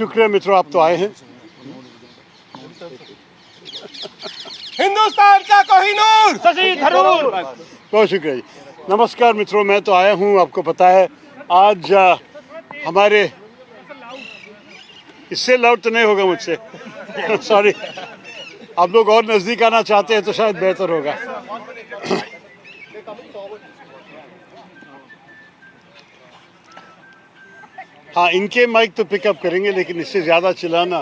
शुक्रिया मित्रों, आप तो आए हैं। हिंदुस्तान का कोहिनूर शशि थरूर। बहुत शुक्रिया जी। नमस्कार मित्रों, मैं तो आया हूँ, आपको पता है आज हमारे इससे लाउड तो नहीं होगा मुझसे सॉरी, आप लोग और नज़दीक आना चाहते हैं तो शायद बेहतर होगा। हाँ, इनके माइक तो पिकअप करेंगे, लेकिन इससे ज़्यादा चिल्लाना।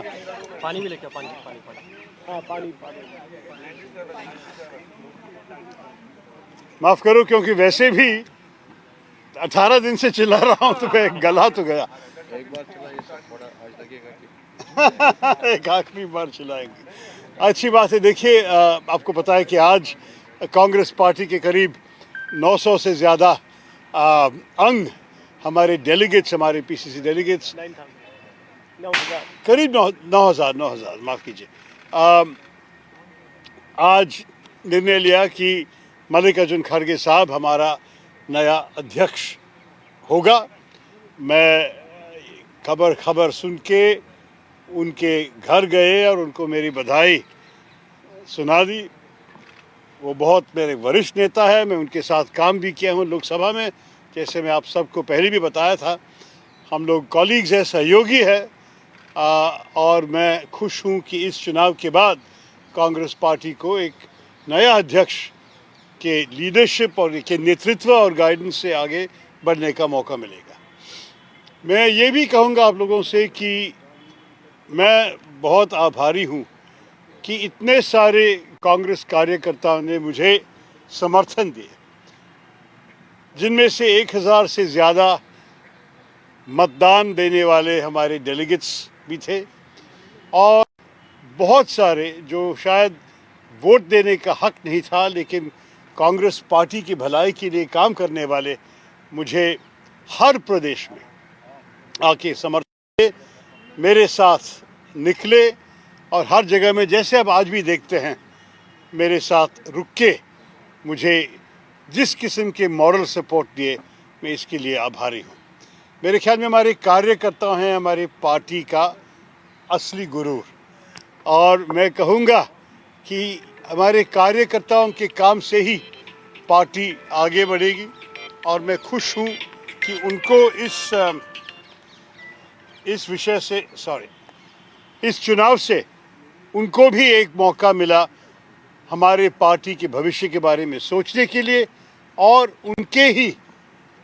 पानी भी लेके पानी पानी पानी हाँ पानी पानी। माफ़ करो, क्योंकि वैसे भी 18 दिन से चिल्ला रहा हूँ तो मैं गला तो गया। एक बार चलाइए सर, थोड़ा आज लगेगा कि एक आखिरी बार चिल्लाएंगे। अच्छी बात है। देखिए, आपको पता है कि आज कांग्रेस पार्टी के करीब 900 से ज़्यादा अंग हमारे डेलीगेट्स, हमारे पीसीसी डेलीगेट्स, करीब 9,000 माफ़ कीजिए, आज निर्णय लिया कि मल्लिकार्जुन खड़गे साहब हमारा नया अध्यक्ष होगा। मैं खबर सुन के उनके घर गए और उनको मेरी बधाई सुना दी। वो बहुत मेरे वरिष्ठ नेता है, मैं उनके साथ काम भी किया हूँ लोकसभा में, जैसे मैं आप सबको पहले भी बताया था। हम लोग कॉलीग्स हैं, सहयोगी है, और मैं खुश हूँ कि इस चुनाव के बाद कांग्रेस पार्टी को एक नया अध्यक्ष के लीडरशिप और के नेतृत्व और गाइडेंस से आगे बढ़ने का मौका मिलेगा। मैं ये भी कहूँगा आप लोगों से कि मैं बहुत आभारी हूँ कि इतने सारे कांग्रेस कार्यकर्ताओं ने मुझे समर्थन दिए, जिनमें से 1000 से ज़्यादा मतदान देने वाले हमारे डेलीगेट्स भी थे, और बहुत सारे जो शायद वोट देने का हक नहीं था, लेकिन कांग्रेस पार्टी की भलाई के लिए काम करने वाले मुझे हर प्रदेश में आके समर्थन दे, मेरे साथ निकले, और हर जगह में जैसे अब आज भी देखते हैं मेरे साथ रुक के मुझे जिस किस्म के मॉरल सपोर्ट दिए, मैं इसके लिए आभारी हूँ। मेरे ख्याल में हमारे कार्यकर्ता हैं हमारी पार्टी का असली गुरूर, और मैं कहूँगा कि हमारे कार्यकर्ताओं के काम से ही पार्टी आगे बढ़ेगी, और मैं खुश हूँ कि उनको इस विषय से इस चुनाव से उनको भी एक मौका मिला हमारे पार्टी के भविष्य के बारे में सोचने के लिए, और उनके ही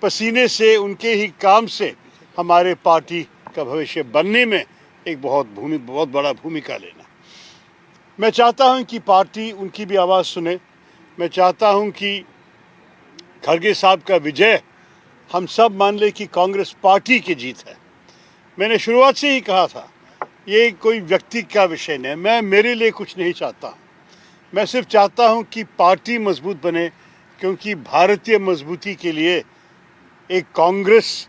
पसीने से, उनके ही काम से हमारे पार्टी का भविष्य बनने में एक बहुत बड़ा भूमिका लेना। मैं चाहता हूं कि पार्टी उनकी भी आवाज़ सुने। मैं चाहता हूं कि खड़गे साहब का विजय हम सब मान ले कि कांग्रेस पार्टी की जीत है। मैंने शुरुआत से ही कहा था, ये कोई व्यक्ति का विषय नहीं, मैं मेरे लिए कुछ नहीं चाहता। मैं सिर्फ चाहता हूं कि पार्टी मजबूत बने, क्योंकि भारतीय मजबूती के लिए एक कांग्रेस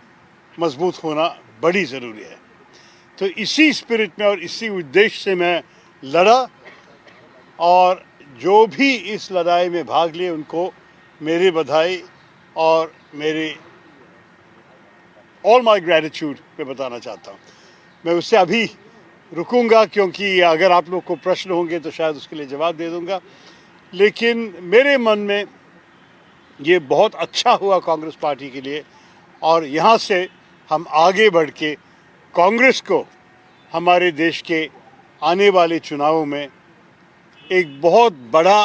मजबूत होना बड़ी ज़रूरी है। तो इसी स्पिरिट में और इसी उद्देश्य से मैं लड़ा, और जो भी इस लड़ाई में भाग लिए उनको मेरी बधाई और मेरी ऑल माई ग्रैटिट्यूड मैं बताना चाहता हूँ। मैं उससे अभी रुकूंगा, क्योंकि अगर आप लोग को प्रश्न होंगे तो शायद उसके लिए जवाब दे दूंगा, लेकिन मेरे मन में ये बहुत अच्छा हुआ कांग्रेस पार्टी के लिए, और यहाँ से हम आगे बढ़ के कांग्रेस को हमारे देश के आने वाले चुनावों में एक बहुत बड़ा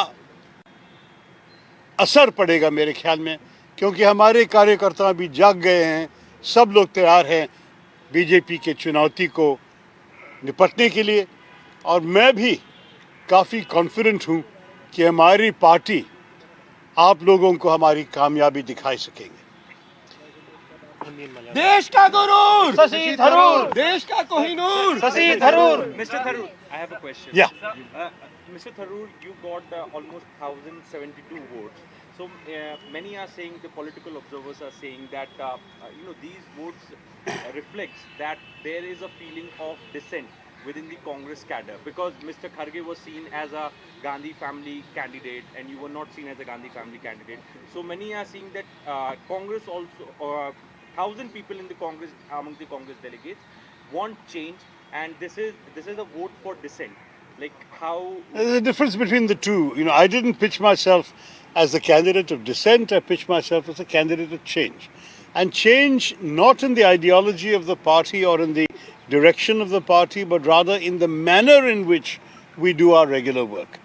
असर पड़ेगा मेरे ख्याल में, क्योंकि हमारे कार्यकर्ता भी जाग गए हैं, सब लोग तैयार हैं बीजेपी के चुनौती को निपटने के लिए, और मैं भी काफ़ी कॉन्फिडेंट हूँ कि हमारी पार्टी आप लोगों को हमारी कामयाबी दिखा सकेंगे। देश का गुरूर शशि थरूर, देश का Kohinoor Shashi Tharoor. Mr. Tharoor, I have a question. Yeah. Mr. Tharoor, you got almost 1,072 votes. So many are saying, the political observers are saying that these votes reflects that there is a feeling of dissent within the Congress cadre, because Mr. Kharge was seen as a Gandhi family candidate and you were not seen as a Gandhi family candidate. So many are saying that Congress also, 1,000 people in the Congress, among the Congress delegates, want change, and this is a vote for dissent. Like how? There's a difference between the two. I didn't pitch myself as a candidate of dissent. I pitched myself as a candidate of change. And change not in the ideology of the party or in the direction of the party, but rather in the manner in which we do our regular work.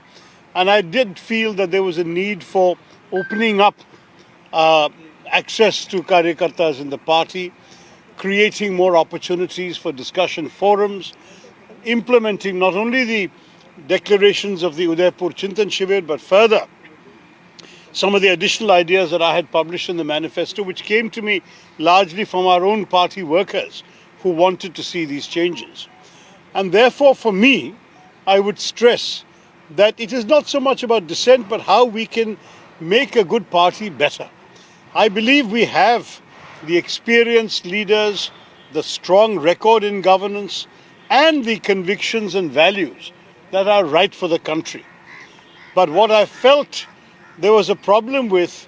And I did feel that there was a need for opening up access to karyakartas in the party, creating more opportunities for discussion forums, implementing not only the declarations of the Udaipur Chintan Shivir, but further some of the additional ideas that I had published in the manifesto, which came to me largely from our own party workers who wanted to see these changes. And therefore, for me, I would stress that it is not so much about dissent, but how we can make a good party better. I believe we have the experienced leaders, the strong record in governance, and the convictions and values that are right for the country. But what I felt there was a problem with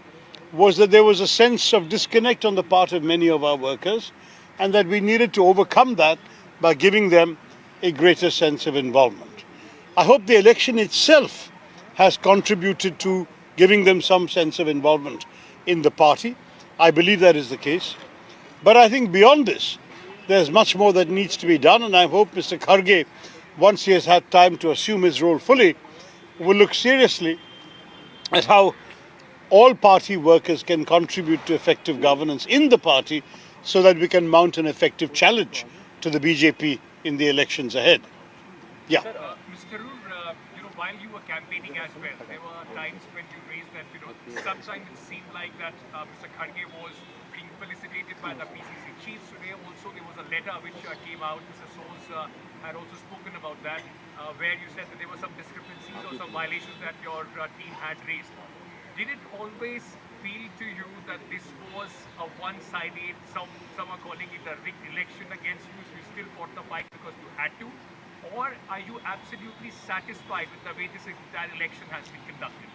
was that there was a sense of disconnect on the part of many of our workers, and that we needed to overcome that by giving them a greater sense of involvement. I hope the election itself has contributed to giving them some sense of involvement in the party. I believe that is the case. But I think beyond this, there's much more that needs to be done, and I hope Mr. Kharge, once he has had time to assume his role fully, will look seriously at how all party workers can contribute to effective governance in the party so that we can mount an effective challenge to the BJP in the elections ahead. Yeah. Mr. Tharoor, while you were campaigning as well, there were times when you raised that, sometimes it seemed like that Mr. Kharge was being felicitated by the PCC chiefs. Today also there was a letter which came out. Mr. Soos had also spoken about that, where you said that there were some discrepancies or some violations that your team had raised. Did it always feel to you that this was a one-sided, some are calling it a rigged election against you, so you still fought the fight because you had to? Or are you absolutely satisfied with the way this entire election has been conducted?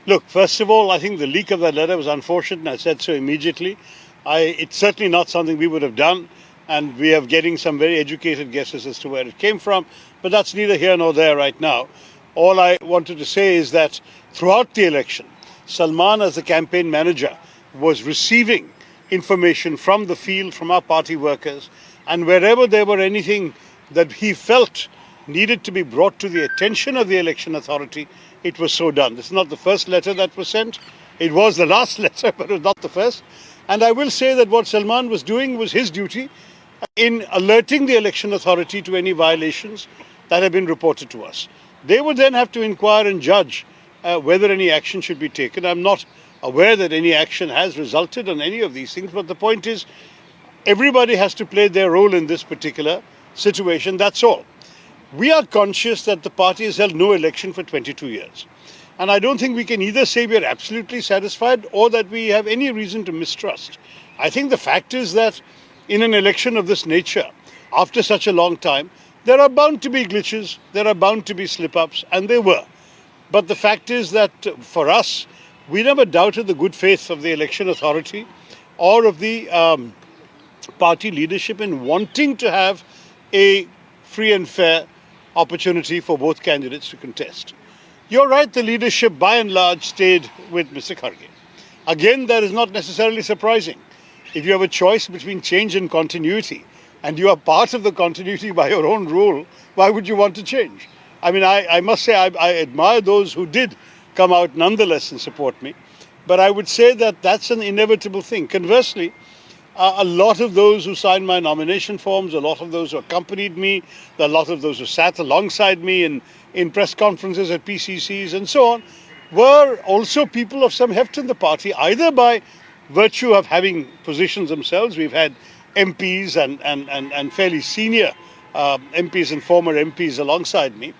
Look, first of all, I think the leak of that letter was unfortunate, and I said so immediately. It's certainly not something we would have done, and we are getting some very educated guesses as to where it came from, but that's neither here nor there right now. All I wanted to say is that throughout the election, Salman, as the campaign manager, was receiving information from the field, from our party workers, and wherever there were anything that he felt needed to be brought to the attention of the election authority, it was so done. This is not the first letter that was sent. It was the last letter, but it was not the first. And I will say that what Salman was doing was his duty in alerting the election authority to any violations that have been reported to us. They would then have to inquire and judge whether any action should be taken. I'm not aware that any action has resulted on any of these things, but the point is everybody has to play their role in this particular situation, that's all. We are conscious that the party has held no election for 22 years. And I don't think we can either say we are absolutely satisfied or that we have any reason to mistrust. I think the fact is that in an election of this nature, after such a long time, there are bound to be glitches, there are bound to be slip-ups, and they were. But the fact is that for us, we never doubted the good faith of the election authority or of the party leadership in wanting to have a free and fair opportunity for both candidates to contest. You're right, the leadership by and large stayed with Mr. Kharge. Again, that is not necessarily surprising. If you have a choice between change and continuity, and you are part of the continuity by your own rule, why would you want to change? I mean, I must say I admire those who did come out nonetheless and support me. But I would say that that's an inevitable thing. Conversely, a lot of those who signed my nomination forms, a lot of those who accompanied me, a lot of those who sat alongside me in press conferences at PCCs and so on, were also people of some heft in the party, either by virtue of having positions themselves. We've had MPs and fairly senior MPs and former MPs alongside me.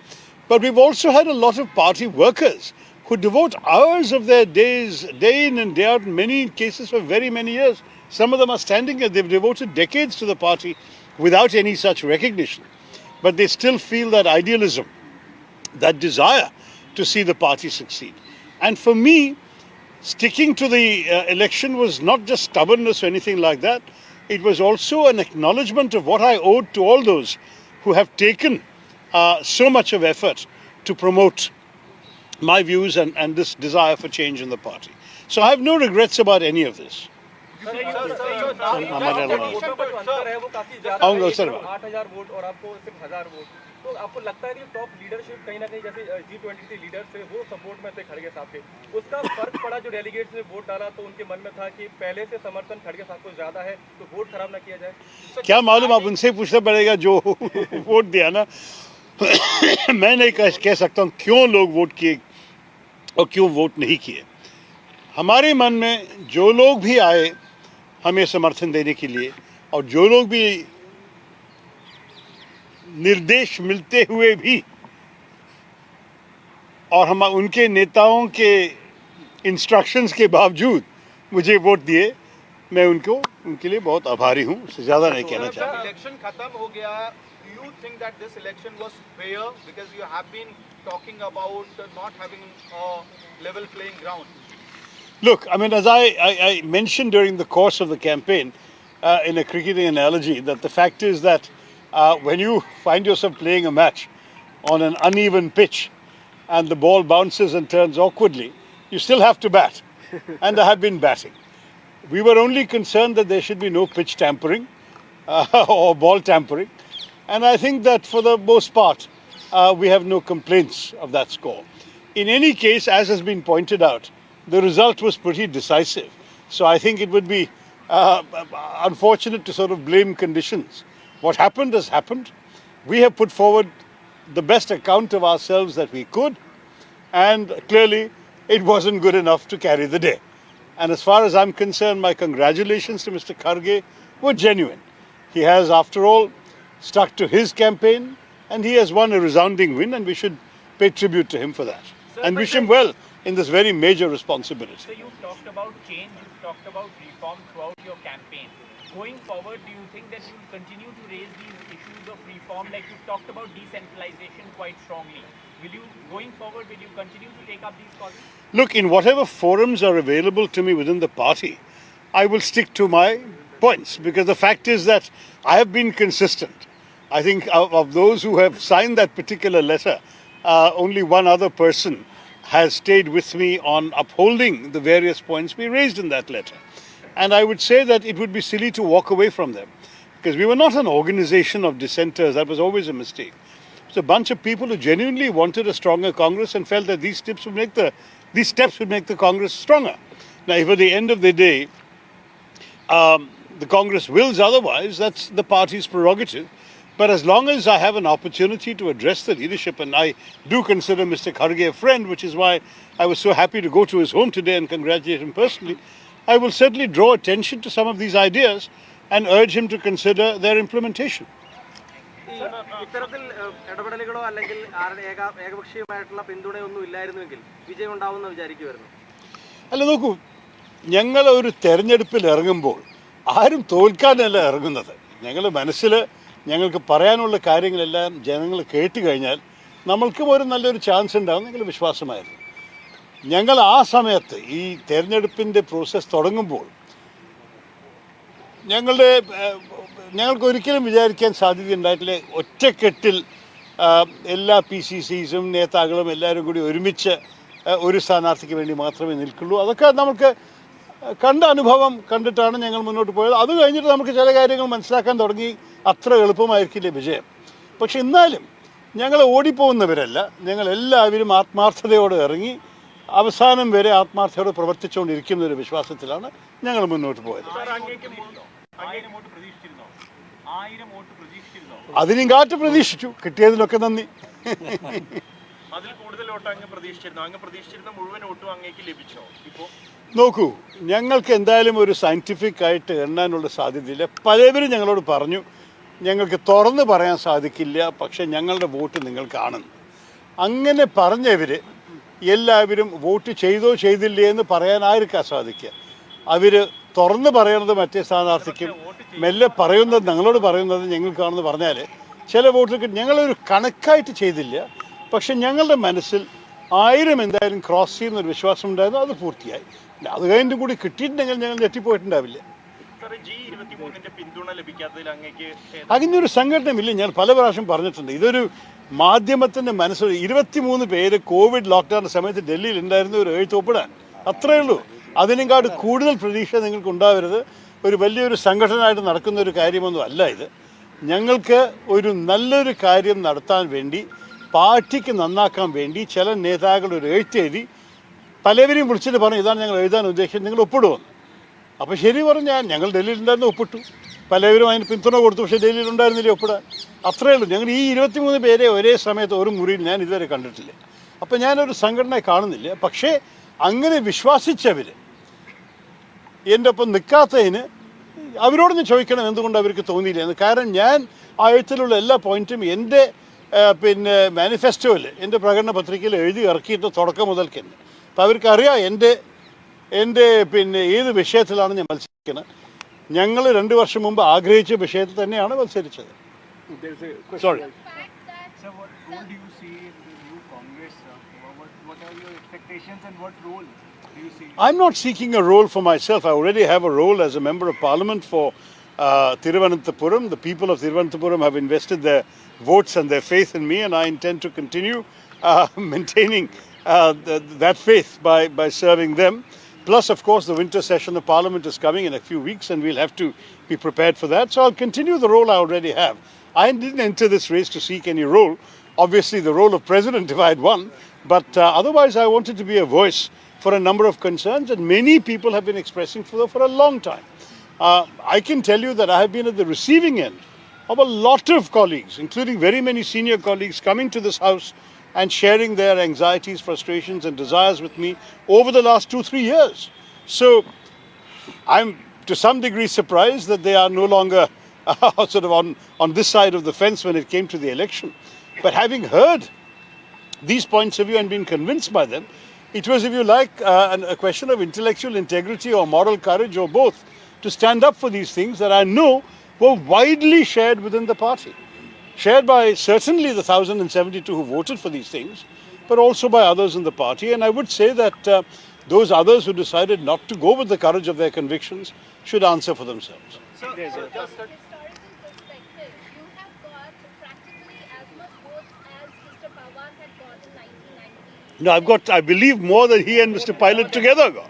But we've also had a lot of party workers who devote hours of their days, day in and day out, in many cases for very many years. Some of them are standing here. They've devoted decades to the party without any such recognition. But they still feel that idealism, that desire to see the party succeed. And for me, sticking to the election was not just stubbornness or anything like that. It was also an acknowledgement of what I owed to all those who have taken so much of effort to promote my views and this desire for change in the party. So I have no regrets about any of this. आऊंगा sir. 8,000 vote और आपको सिर्फ 1,000 vote, तो आपको लगता है कि top leadership कहीं ना कहीं जैसे G20 के लीडर्स थे वो सपोर्ट में थे खड़गे साहब के, उसका फर्क पड़ा जो डेलीगेट्स ने वोट डाला तो उनके मन में था कि पहले से समर्थन खड़गे साहब को ज्यादा है तो वोट खराब ना किया जाए? क्या मालूम, आप उनसे पूछना पड़ेगा जो वोट दिया ना। मैं नहीं कह सकता हूँ क्यों लोग वोट किए और क्यों वोट नहीं किए। हमारे मन में जो लोग भी आए हमें समर्थन देने के लिए और जो लोग भी निर्देश मिलते हुए भी और हम उनके नेताओं के इंस्ट्रक्शंस के बावजूद मुझे वोट दिए, मैं उनके लिए बहुत आभारी हूँ। उससे ज़्यादा नहीं कहना चाहता। इलेक्शन खत्म हो गया, you think that this election was fair because you have been talking about not having a level playing ground? Look, I mean, as I mentioned during the course of the campaign in a cricketing analogy, that the fact is that when you find yourself playing a match on an uneven pitch and the ball bounces and turns awkwardly, you still have to bat. And I have been batting. We were only concerned that there should be no pitch tampering or ball tampering. And I think that for the most part, we have no complaints of that score. In any case, as has been pointed out, the result was pretty decisive. So I think it would be unfortunate to sort of blame conditions. What happened has happened. We have put forward the best account of ourselves that we could, and clearly it wasn't good enough to carry the day. And as far as I'm concerned, my congratulations to Mr. Kharge were genuine. He has, after all, stuck to his campaign, and he has won a resounding win, and we should pay tribute to him for that. And wish him well in this very major responsibility. So you talked about change, you talked about reform throughout your campaign. Going forward, do you think that you will continue to raise these issues of reform, like you talked about decentralization quite strongly? Going forward, will you continue to take up these causes? Look, in whatever forums are available to me within the party, I will stick to my points, because the fact is that I have been consistent. I think of those who have signed that particular letter, only one other person has stayed with me on upholding the various points we raised in that letter. And I would say that it would be silly to walk away from them, because we were not an organization of dissenters. That was always a mistake. It's a bunch of people who genuinely wanted a stronger Congress and felt that these steps would make the Congress stronger. Now, if at the end of the day, the Congress wills otherwise, that's the party's prerogative. But as long as I have an opportunity to address the leadership, and I do consider Mr. Kharge a friend, which is why I was so happy to go to his home today and congratulate him personally, I will certainly draw attention to some of these ideas and urge him to consider their implementation. ഇത്തരത്തിൽ ഇടപെടലുകളോ അല്ലെങ്കിൽ ഏകപക്ഷീയമായിട്ടുള്ള പിന്തുണയൊന്നും ഇല്ലായിരുന്നുവെങ്കിൽ വിജയം ഉണ്ടാവുമെന്ന് വിചാരിക്കുമായിരുന്നു. അല്ല, നോക്കൂ, ഞങ്ങൾ ഒരു തെരഞ്ഞെടുപ്പിൽ ഇറങ്ങുമ്പോൾ ആരും തോൽക്കാനല്ല ഇറങ്ങുന്നത്. ഞങ്ങൾ മനസ്സിൽ ഞങ്ങൾക്ക് പറയാനുള്ള കാര്യങ്ങളെല്ലാം ജനങ്ങൾ കേട്ട് കഴിഞ്ഞാൽ നമ്മൾക്കും ഒരു നല്ലൊരു ചാൻസ് ഉണ്ടാകും ഞങ്ങൾ വിശ്വാസമായിരുന്നു. ഞങ്ങൾ ആ സമയത്ത് ഈ തെരഞ്ഞെടുപ്പിൻ്റെ പ്രോസസ്സ് തുടങ്ങുമ്പോൾ ഞങ്ങൾക്ക് ഒരിക്കലും വിചാരിക്കാൻ സാധ്യതയുണ്ടായിട്ടില്ല ഒറ്റക്കെട്ടിൽ എല്ലാ PCCസും നേതാക്കളും എല്ലാവരും കൂടി ഒരുമിച്ച് ഒരു സ്ഥാനാർത്ഥിക്ക് വേണ്ടി മാത്രമേ നിൽക്കുള്ളൂ. അതൊക്കെ നമുക്ക് കണ്ട അനുഭവം കണ്ടിട്ടാണ് ഞങ്ങൾ മുന്നോട്ട് പോയത്. അത് കഴിഞ്ഞിട്ട് നമുക്ക് ചില കാര്യങ്ങൾ മനസ്സിലാക്കാൻ തുടങ്ങി. അത്ര എളുപ്പമായിരിക്കില്ല വിജയം. പക്ഷെ എന്നാലും ഞങ്ങൾ ഓടിപ്പോകുന്നവരല്ല. ഞങ്ങൾ എല്ലാവരും ആത്മാർത്ഥതയോടെ ഇറങ്ങി അവസാനം വരെ ആത്മാർത്ഥതയോടെ പ്രവർത്തിച്ചുകൊണ്ടിരിക്കുന്ന ഒരു വിശ്വാസത്തിലാണ് ഞങ്ങൾ മുന്നോട്ട് പോയത്. അതിനും കാറ്റ് പ്രതീക്ഷിച്ചു, കിട്ടിയതിലൊക്കെ നന്ദി. നോക്കൂ, ഞങ്ങൾക്ക് എന്തായാലും ഒരു സയൻറ്റിഫിക് ആയിട്ട് എണ്ണാനുള്ള സാധ്യതയില്ല. പലവരും ഞങ്ങളോട് പറഞ്ഞു ഞങ്ങൾക്ക് തുറന്ന് പറയാൻ സാധിക്കില്ല, പക്ഷെ ഞങ്ങളുടെ വോട്ട് നിങ്ങൾ കാണുന്നു. അങ്ങനെ പറഞ്ഞവർ എല്ലാവരും വോട്ട് ചെയ്തോ ചെയ്തില്ലേ എന്ന് പറയാൻ ആർക്കാ സാധിക്കുക? അവർ തുറന്ന് പറയുന്നത് മറ്റേ സ്ഥാനാർത്ഥിക്കും, മെല്ലെ പറയുന്നത് ഞങ്ങളോട് പറയുന്നത് ഞങ്ങൾക്കാണെന്ന് പറഞ്ഞാൽ ചില വോട്ടുകൾ ഞങ്ങളൊരു കണക്കായിട്ട് ചെയ്തില്ല. പക്ഷെ ഞങ്ങളുടെ മനസ്സിൽ 1000 എന്തായാലും ക്രോസ് ചെയ്യുന്നൊരു വിശ്വാസം ഉണ്ടായിരുന്നു. അത് പൂർത്തിയായി. അത് കഴിഞ്ഞിട്ട് കൂടി കിട്ടിയിട്ടുണ്ടെങ്കിൽ ഞങ്ങൾ ഞെട്ടിപ്പോയിട്ടുണ്ടാവില്ല. അങ്ങനെയൊരു സംഘടനമില്ല. ഞാൻ പല പ്രാവശ്യം പറഞ്ഞിട്ടുണ്ട്. ഇതൊരു മാധ്യമത്തിൻ്റെ മനസ്സിൽ 23 പേര് കോവിഡ് ലോക്ക്ഡൗൺ സമയത്ത് ഡൽഹിയിൽ ഉണ്ടായിരുന്ന ഒരു എഴുത്തോപ്പിടാൻ, അത്രയേ ഉള്ളൂ. അതിനേക്കാട് കൂടുതൽ പ്രതീക്ഷ നിങ്ങൾക്ക് ഉണ്ടാവരുത്. ഒരു വലിയൊരു സംഘടനയായിട്ട് നടക്കുന്ന ഒരു കാര്യമൊന്നും അല്ല ഇത്. ഞങ്ങൾക്ക് ഒരു നല്ലൊരു കാര്യം നടത്താൻ വേണ്ടി, പാർട്ടിക്ക് നന്നാക്കാൻ വേണ്ടി ചില നേതാക്കൾ ഒരു എഴുത്തെഴുതി പലവരെയും വിളിച്ചിട്ട് പറഞ്ഞു, ഇതാണ് ഞങ്ങൾ എഴുതാൻ ഉദ്ദേശിച്ചത്, നിങ്ങൾ ഒപ്പിടുമെന്ന്. അപ്പോൾ ശരി പറഞ്ഞാൽ ഞങ്ങൾ ഡൽഹിയിലുണ്ടായിരുന്നു, ഒപ്പിട്ടു. പലവരും അതിന് പിന്തുണ കൊടുത്തു. പക്ഷേ ഡൽഹിയിലുണ്ടായിരുന്നില്ല ഒപ്പിടാൻ. അത്രയേ ഉള്ളൂ. ഞങ്ങൾ ഈ 23 പേരെ ഒരേ സമയത്ത് ഒരു മുറിയിൽ ഞാൻ ഇതുവരെ കണ്ടിട്ടില്ല. അപ്പോൾ ഞാനൊരു സംഘടനയെ കാണുന്നില്ല. പക്ഷേ അങ്ങനെ വിശ്വസിച്ചവർ എൻ്റെ ഒപ്പം നിൽക്കാത്തതിന് അവരോടൊന്ന് ചോദിക്കണം എന്തുകൊണ്ട് അവർക്ക് തോന്നിയില്ല എന്ന്. കാരണം ഞാൻ ആ എഴുത്തിലുള്ള എല്ലാ പോയിന്റും എൻ്റെ മാനിഫെസ്റ്റോയിൽ, എൻ്റെ പ്രകടന പത്രികയിൽ എഴുതി ഇറക്കിയിട്ട് തുടക്കം മുതൽക്ക് തന്നെ. അപ്പോൾ അവർക്കറിയാം എൻ്റെ ഏത് വിഷയത്തിലാണ് ഞാൻ മത്സരിക്കുന്നത്. ഞങ്ങൾ 2 വർഷം മുമ്പ് ആഗ്രഹിച്ച വിഷയത്തിൽ തന്നെയാണ് മത്സരിച്ചത്. Sorry. Sir, what role do you see in the new Congress? What are your expectations and what role do you see? I'm not seeking a role for myself. I already have a role as a member of parliament for Thiruvananthapuram. The people of Thiruvananthapuram have invested their votes and their faith in me, and I intend to continue maintaining that faith by serving them. Plus, of course, the winter session of Parliament is coming in a few weeks, and we'll have to be prepared for that. So I'll continue the role I already have. I didn't enter this race to seek any role. Obviously, the role of president if I had won. But otherwise, I wanted to be a voice for a number of concerns, and many people have been expressing for a long time. I can tell you that I have been at the receiving end of a lot of colleagues, including very many senior colleagues, coming to this house and sharing their anxieties, frustrations and desires with me over the last 2-3 years. So I'm to some degree surprised that they are no longer sort of on this side of the fence when it came to the election. But having heard these points of view and been convinced by them, it was, if you like, a question of intellectual integrity or moral courage or both to stand up for these things that I know were widely shared within the party. Shared by certainly the 1,072 who voted for these things, but also by others in the party. And I would say that those others who decided not to go with the courage of their convictions should answer for themselves. Sir, just From a historical perspective, you have got practically as much votes as Mr. Pawar had got in 1990. No, I've got, I believe, more than he and Mr. Pilot together got.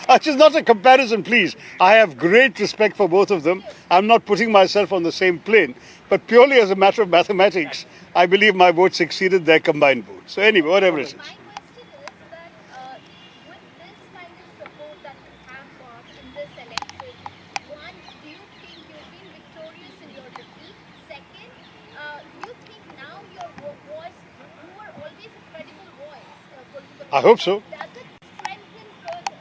Which is not a comparison, please. I have great respect for both of them. I'm not putting myself on the same plane. But purely as a matter of mathematics, I believe my votes exceeded their combined votes. So anyway, whatever it is. My question is that with this kind of support that you have got in this election, one, do you think you've been victorious in your defeat? Second, do you think now your voice, you were always a credible voice, political I hope so. does it strengthen further?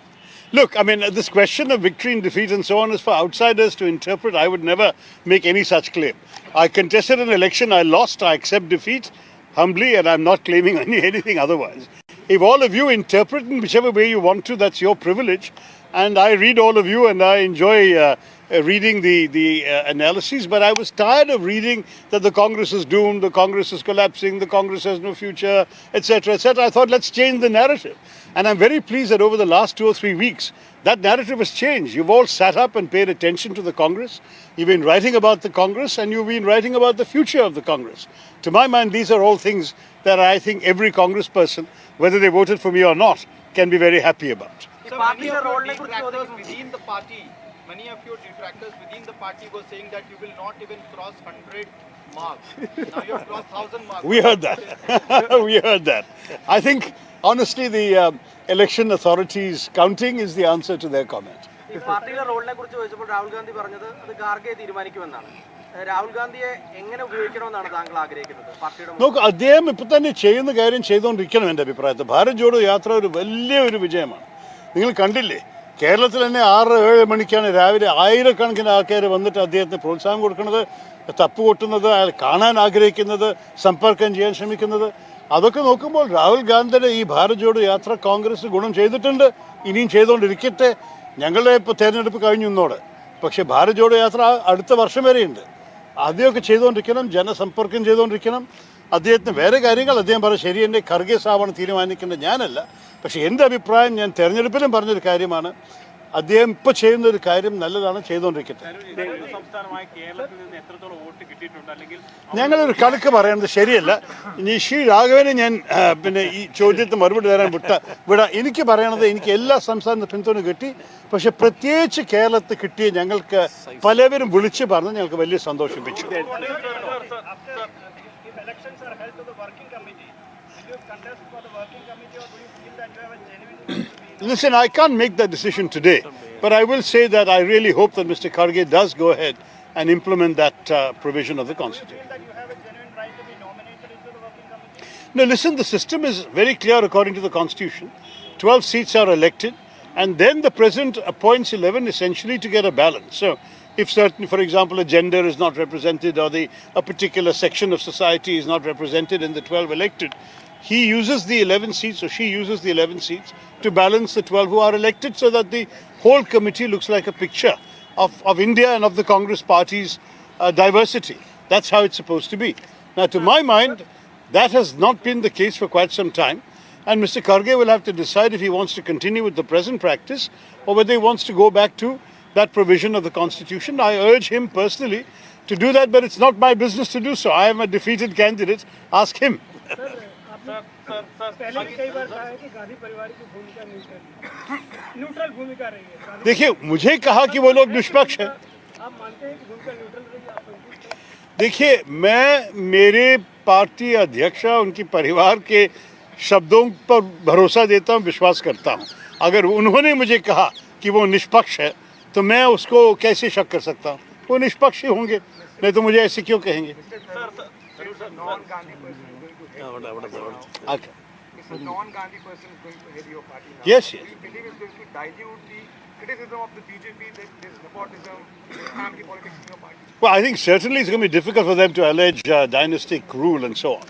Look, I mean, this question of victory and defeat and so on is for outsiders to interpret. I would never make any such claim. I contested an election, I lost, I accept defeat humbly, and I'm not claiming anything otherwise. If all of you interpret in whichever way you want to, that's your privilege. And I read all of you, and I enjoy reading the analyses. But I was tired of reading that the Congress is doomed, the Congress is collapsing, the Congress has no future, etc., etc. I thought, let's change the narrative. And I'm very pleased that over the last 2 or 3 weeks, that narrative has changed. You've all sat up and paid attention to the Congress. You've been writing about the Congress, and you've been writing about the future of the Congress. To my mind, these are all things that I think every Congress person, whether they voted for me or not, can be very happy about. So many of your detractors within the party, were saying that you will not even cross 100 marks. Now you have crossed 1,000 marks. We heard that. We heard that. I think, honestly, the election authorities' counting is the answer to their comment. ഈ പാർട്ടിയിലെ റോളിനെ കുറിച്ച് ചോദിച്ചപ്പോൾ രാഹുൽ ഗാന്ധി പറഞ്ഞത് അത് ഖാർഗെ തീരുമാനിക്കുമെന്നാണ്. രാഹുൽ ഗാന്ധിയെ എങ്ങനെ ഉപയോഗിക്കണമെന്നാണ് താങ്കൾ ആഗ്രഹിക്കുന്നത് പാർട്ടിയുടെ? നോക്കൂ, അദ്ദേഹം ഇപ്പം തന്നെ ചെയ്യുന്ന കാര്യം ചെയ്തുകൊണ്ടിരിക്കണം. എൻ്റെ അഭിപ്രായത്തിൽ ഭാരത് ജോഡോ യാത്ര ഒരു വലിയൊരു വിജയമാണ്. നിങ്ങൾ കണ്ടില്ലേ, കേരളത്തിൽ തന്നെ 6-7 മണിക്കാണ് രാവിലെ ആയിരക്കണക്കിന് ആൾക്കാർ വന്നിട്ട് അദ്ദേഹത്തിന് പ്രോത്സാഹനം കൊടുക്കുന്നത്, തപ്പ് കൊട്ടുന്നത്, അയാൾ കാണാൻ ആഗ്രഹിക്കുന്നത്, സമ്പർക്കം ചെയ്യാൻ ശ്രമിക്കുന്നത്. അതൊക്കെ നോക്കുമ്പോൾ രാഹുൽ ഗാന്ധിയുടെ ഈ ഭാരത് ജോഡോ യാത്ര കോൺഗ്രസ് ഗുണം ചെയ്തിട്ടുണ്ട്, ഇനിയും ചെയ്തുകൊണ്ടിരിക്കട്ടെ. ഞങ്ങളുടെ ഇപ്പോൾ തെരഞ്ഞെടുപ്പ് കഴിഞ്ഞു ഇന്നോടെ, പക്ഷേ ഭാരത് ജോഡോ യാത്ര അടുത്ത വർഷം വരെയുണ്ട്. ആദ്യമൊക്കെ ചെയ്തുകൊണ്ടിരിക്കണം, ജനസമ്പർക്കം ചെയ്തുകൊണ്ടിരിക്കണം. അദ്ദേഹത്തിന് വേറെ കാര്യങ്ങൾ അദ്ദേഹം പറഞ്ഞ ശരി, എൻ്റെ ഖർഗെ സാബാണ് തീരുമാനിക്കേണ്ടത്, ഞാനല്ല. പക്ഷേ എൻ്റെ അഭിപ്രായം, ഞാൻ തെരഞ്ഞെടുപ്പിലും പറഞ്ഞൊരു കാര്യമാണ്, അദ്ദേഹം ഇപ്പോൾ ചെയ്യുന്ന ഒരു കാര്യം നല്ലതാണ്, ചെയ്തുകൊണ്ടിരിക്കട്ടെ. സംസ്ഥാനമായ കേരളത്തിൽ നിന്ന് എത്രത്തോളം വോട്ട് കിട്ടിയിട്ടുണ്ട്, അല്ലെങ്കിൽ ഞങ്ങളൊരു കണക്ക് പറയുന്നത് ശരിയല്ല. ഇനി ശ്രീ രാഘവനെ ഞാൻ പിന്നെ ഈ ചോദ്യത്തിന് മറുപടി തരാൻ വിടാം. എനിക്ക് പറയണത് എനിക്ക് എല്ലാ സംസ്ഥാനത്തും പിന്തുണ കിട്ടി, പക്ഷെ പ്രത്യേകിച്ച് കേരളത്തിൽ കിട്ടിയ ഞങ്ങൾക്ക് പലവരും വിളിച്ച് പറഞ്ഞ് ഞങ്ങൾക്ക് വലിയ സന്തോഷിപ്പിച്ചു. Listen, I can't make that decision today, but I will say that I really hope that Mr. Kharge does go ahead and implement that provision of the Constitution. No, listen, the system is very clear according to the Constitution. 12 seats are elected, and then the President appoints 11 essentially to get a balance. So, if certain, for example, a gender is not represented or a particular section of society is not represented in the 12 elected, he uses the 11 seats or she uses the 11 seats to balance the 12 who are elected, so that the whole committee looks like a picture of India and of the Congress party's diversity. That's how it's supposed to be. Now, to my mind, that has not been the case for quite some time, and Mr. Kharge will have to decide if he wants to continue with the present practice or whether he wants to go back to that provision of the Constitution. I urge him personally to do that, but it's not my business to do so. I am a defeated candidate. Ask him. पहले भी कई बार कहा है कि गांधी परिवार की भूमिका neutral भूमिका रही है। देखिए, मुझे कहा कि वो लोग निष्पक्ष हैं। आप मानते हैं कि भूमिका न्यूट्रल रही है? आप संतुष्ट हैं? देखिए, मैं मेरे पार्टी अध्यक्ष उनकी परिवार के शब्दों पर भरोसा देता हूँ, विश्वास करता हूँ। अगर उन्होंने मुझे कहा कि वो निष्पक्ष है, तो मैं उसको कैसे शक कर सकता हूँ? वो निष्पक्ष ही होंगे, नहीं तो मुझे ऐसे क्यों कहेंगे? Okay. It's a non-Gandhi person is going to head your party now. Yes, yes. Do you believe it's going to dilute the criticism of the BJP that there's nepotism, there's family politics in your party? Well, I think certainly it's going to be difficult for them to allege dynastic rule and so on.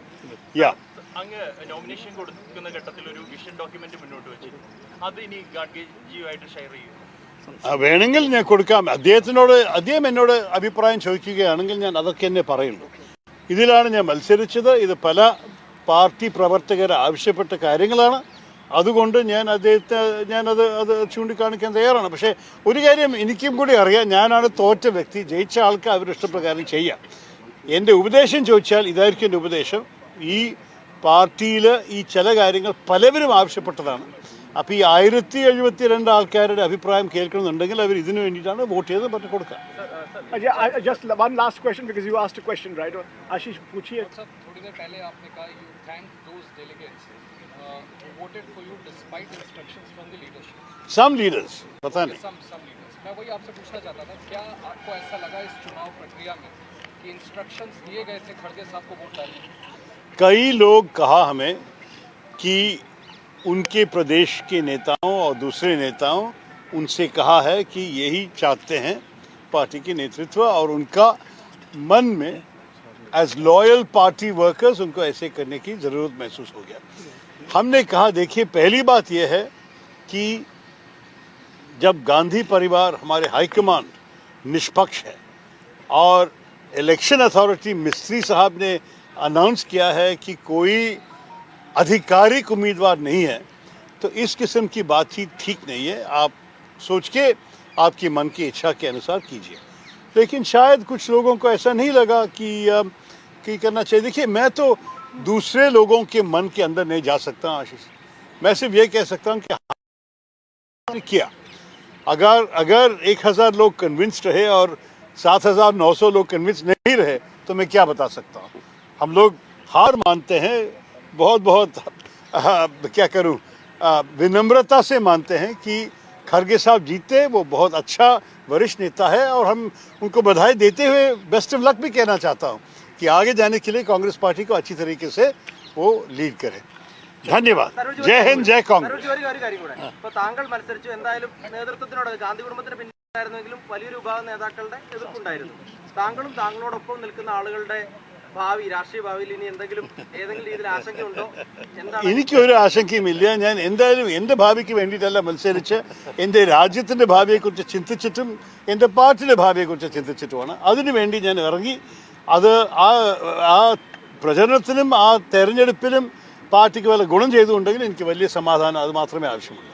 Yeah. അങ്ങ് nomination കൊടുക്കുന്ന ഘട്ടത്തിൽ ഒരു vision document മുന്നോട്ട് വെച്ചിരുന്നു, അത് ഇനി ഖാർഗെജിയുമായിട്ട് share ചെയ്യും? വേണമെങ്കിൽ ഞാൻ കൊടുക്കാം. അദ്ദേഹം എന്നോട് അഭിപ്രായം ചോദിക്കുകയാണെങ്കിൽ ഞാൻ അതൊക്കെ എന്നെ പറയുള്ളൂ. ഇതിലാണ് ഞാൻ മത്സരിച്ചത്. ഇത് പല പാർട്ടി പ്രവർത്തകർ ആവശ്യപ്പെട്ട കാര്യങ്ങളാണ്. അതുകൊണ്ട് ഞാനത് ചൂണ്ടിക്കാണിക്കാൻ തയ്യാറാണ്. പക്ഷേ ഒരു കാര്യം എനിക്കും കൂടി അറിയാം, ഞാനാണ് തോറ്റ വ്യക്തി. ജയിച്ച ആൾക്ക് അവരുടെ ഇഷ്ടപ്രകാരം ചെയ്യാം. എൻ്റെ ഉപദേശം ചോദിച്ചാൽ ഇതായിരിക്കും എൻ്റെ ഉപദേശം. ഈ പാർട്ടിയിൽ ഈ ചില കാര്യങ്ങൾ പലവരും ആവശ്യപ്പെട്ടതാണ്. അപ്പോൾ ഈ 1072 ആൾക്കാരുടെ അഭിപ്രായം കേൾക്കണമെന്നുണ്ടെങ്കിൽ അവർ ഇതിനു വേണ്ടിയിട്ടാണ് വോട്ട് ചെയ്ത് പറഞ്ഞു കൊടുക്കുക. Just one last question, because you asked a question, right? Ashish, पूछिए. थोड़ी देर पहले आपने कहा you thank those delegates who voted for you despite instructions from the leadership. Some leaders, पता नहीं. Some leaders. मैं वही आपसे पूछना चाहता था, क्या आपको ऐसा लगा इस चुनाव प्रक्रिया में कि इंस्ट्रक्शंस दिए गए थे खड़गे साहब को वोट डालने? कई लोग कहा हमें कि उनके प्रदेश के नेताओं और दूसरे नेताओं उनसे कहा है कि यही चाहते हैं पार्टी के नेतृत्व, और उनका मन में एज लॉयल पार्टी वर्कर्स उनको ऐसे करने की ज़रूरत महसूस हो गया. हमने कहा, देखिए, पहली बात यह है कि जब गांधी परिवार, हमारे हाईकमान निष्पक्ष है और इलेक्शन अथॉरिटी मिस्त्री साहब ने अनाउंस किया है कि कोई आधिकारिक उम्मीदवार नहीं है, तो इस किस्म की बातचीत ठीक नहीं है. आप सोच के आपकी मन की इच्छा के अनुसार कीजिए. लेकिन शायद कुछ लोगों को ऐसा नहीं लगा कि करना चाहिए. देखिए, मैं तो दूसरे लोगों के मन के अंदर नहीं जा सकता आशीष. मैं सिर्फ ये कह सकता हूँ कि किया. अगर 1000 लोग कन्विंस्ड रहे और 7900 लोग कन्विंस नहीं रहे, तो मैं क्या बता सकता हूँ. हम लोग हार मानते हैं, बहुत क्या करूँ, विनम्रता से मानते हैं कि खड़गे साहब जीते. वो बहुत अच्छा वरिष्ठ नेता है और हम उनको बधाई देते हुए बेस्ट ऑफ लक भी कहना चाहता हूँ कि आगे जाने के लिए कांग्रेस पार्टी को अच्छी तरीके से वो लीड करे. धन्यवाद. जय हिंद, जय कांग्रेस. താങ്കൾ മത്സരിച്ചു, എന്തായാലും നേതൃത്വത്തിനോട് ഗാന്ധി കുടുംബത്തിന് പിന്നിലായിരുന്നെങ്കിലും വലിയൊരു വിഭാഗം നേതാക്കളുടെ എതിർപ്പുണ്ടായിരുന്നു. താങ്കളും താങ്കളോടൊപ്പം നിൽക്കുന്ന ആളുകളുടെ ഭാവി, രാഷ്ട്രീയ ഭാവിയിൽ ഇനി ഏതെങ്കിലും രീതിയിൽ ആശങ്കയുണ്ടോ? എനിക്കൊരു ആശങ്കയുമില്ല. ഞാൻ എന്തായാലും എൻ്റെ ഭാവിക്ക് വേണ്ടിയിട്ടല്ല മത്സരിച്ച്, എൻ്റെ രാജ്യത്തിൻ്റെ ഭാവിയെക്കുറിച്ച് ചിന്തിച്ചിട്ടും എൻ്റെ പാർട്ടിയുടെ ഭാവിയെക്കുറിച്ച് ചിന്തിച്ചിട്ടുമാണ്. അതിനുവേണ്ടി ഞാൻ ഇറങ്ങി. അത് ആ പ്രചരണത്തിനും ആ തെരഞ്ഞെടുപ്പിലും പാർട്ടിക്ക് വല്ല ഗുണം ചെയ്തുകൊണ്ടെങ്കിൽ എനിക്ക് വലിയ സമാധാനം, അത് മാത്രമേ ആവശ്യമുള്ളൂ.